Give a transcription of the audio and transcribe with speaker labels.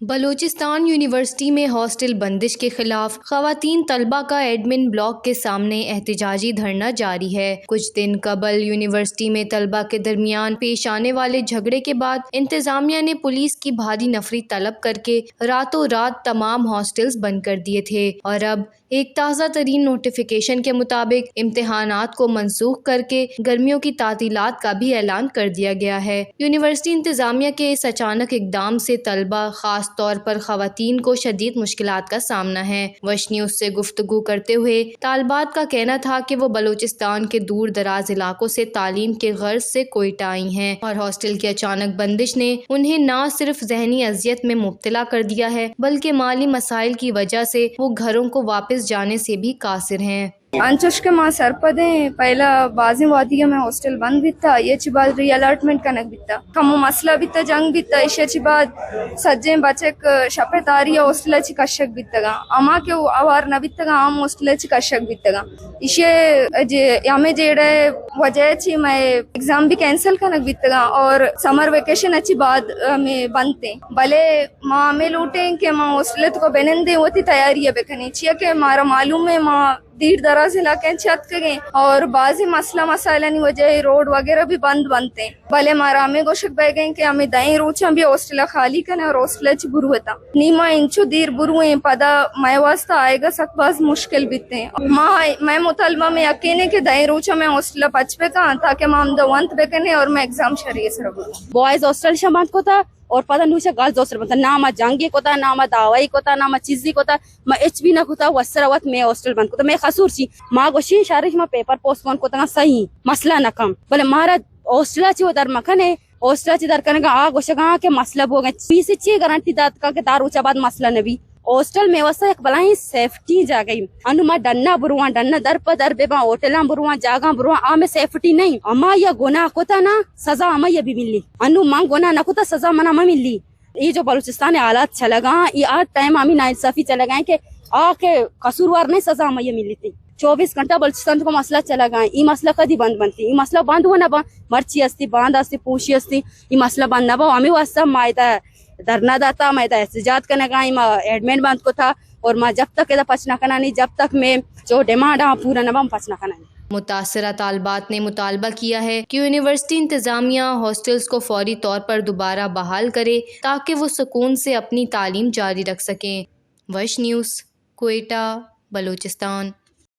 Speaker 1: Balochistan university में hostel बंदिश के खिलाफ खवातीन तलबा का एडमिन ब्लॉक के सामने एहतजाजी धरना जारी है। कुछ दिन कबल यूनिवर्सिटी में तलबा के दरमियान पेश आने वाले झगड़े के बाद इंतजामिया ने पुलिस की भारी नफरी तलब करके रातों रात तमाम हॉस्टल्स बंद कर दिए थे और अब एक ताज़ा तरीन नोटिफिकेशन के मुताबिक इम्तिहानात को मनसूख करके गर्मियों की तातीलात का भी ऐलान कर दिया गया है। यूनिवर्सिटी इंतजामिया के इस अचानक इकदाम से तलबा खास तौर पर खवातीन को शदीद मुश्किलात का सामना है। वश न्यूज़ से गुफ्तगू करते हुए तालबात का कहना था कि वो बलूचिस्तान के दूर दराज इलाकों से तालीम के गर्ज से कोयटा आई हैं और हॉस्टल की अचानक बंदिश ने उन्हें न सिर्फ जहनी अजियत में मुब्तला कर दिया है बल्कि माली मसाइल की वजह से वो घरों को वापस जाने से भी कासिर हैं।
Speaker 2: अंचुष्के मा सरपदे पहला बाजी वादिया में हॉस्टल बंद बिता ये बाद री अलर्टमेंट कनक बिता हम मसला बिता जंग बिता इसे बाद सज्जे बचक शपे तारिया हॉस्टल ची कशक बितगा अमा के आवार न बितगा आम हॉस्टल ची कशक बितगा इसे जे हमें जेड़े वजह ची मैं एग्जाम भी कैंसिल कनक बितगा और समर वेकेशन अच्छी बाद में बनते भले माँ में लूटे के माँ हॉस्टल को बेनंदे होती तैयारी बेखनी चाहिए के मारा मालूम है माँ दीर दराज इलाके छत के गए और बाजी मसला मसाइला की वजह रोड वगैरह भी बंद बनते भले मारा हमें गोशक बह गए कि हमें दही रोचा भी हॉस्टल खाली करने और हॉस्टल बुरु होता नीमा इंचु दीर बुरु पदा मैं वास्ता आएगा सकबाज मुश्किल बीते मैं मुतलबा में यकीन के दही रोचा में हॉस्टल पचपे का ताकि माम दवंत बेकने और मैं एग्जाम शरीय सर
Speaker 3: बॉयज हॉस्टल शमात को था और पता नहीं गर्ल्स हॉस्टल बता ना मा जंगी कोता ना मा दावाई कोता ना मा चीजी कोता मा एच बी ना कोता वसरवत में हॉस्टल बंद कोता मैं खसूर ची मा गोशी शारिश मा पेपर पोस्टपोन कोता सही मसला ना कम भले मारा हॉस्टल ची दर मखने हॉस्टल ची दर कने का आ गोशगा के मसला बोगे पीसी ची गारंटी दात का के दार ऊंचा बाद मसला नबी हॉस्टल में वसा एक बलाई सेफ्टी जा गई अनुमा डन्ना बुरुआ डन्ना दर पर दर बेबा होटला बुरुआ जागा बुरुआ आ में सेफ्टी नहीं अमा या गुनाह कोता ना सजा अमा ये भी मिली अनु मांग गुनाह न कोता सजा मना मा मिली ये जो बलूचिस्तान हालात चला गा ये आज टाइम आमी नाइंसाफी चला गए के आ के कसूरवार नहीं सजा अमा ये मिली थी 24 घंटा बलूचिस्तान को मसला चला गया ये मसला कदी बंद बनती ये मसला बंद हो ना मर्ची अस्ती बांध अस्ती पूछी अस्ती ये मसला बंद ना आमी वास्ता मायदा धरना दाता मैं एहतजाज करने का एडमिट बंद को था और मैं जब तक पचना करना नहीं जब तक मैं जो डिमांड पूरा न पचना करना नहीं।
Speaker 1: मुतासरा तालबात ने मुतालबा किया है कि यूनिवर्सिटी इंतजामिया हॉस्टल्स को फौरी तौर पर दोबारा बहाल करे ताकि वो सुकून से अपनी तालीम जारी रख सकें। वश न्यूज़, कोयटा, बलूचिस्तान।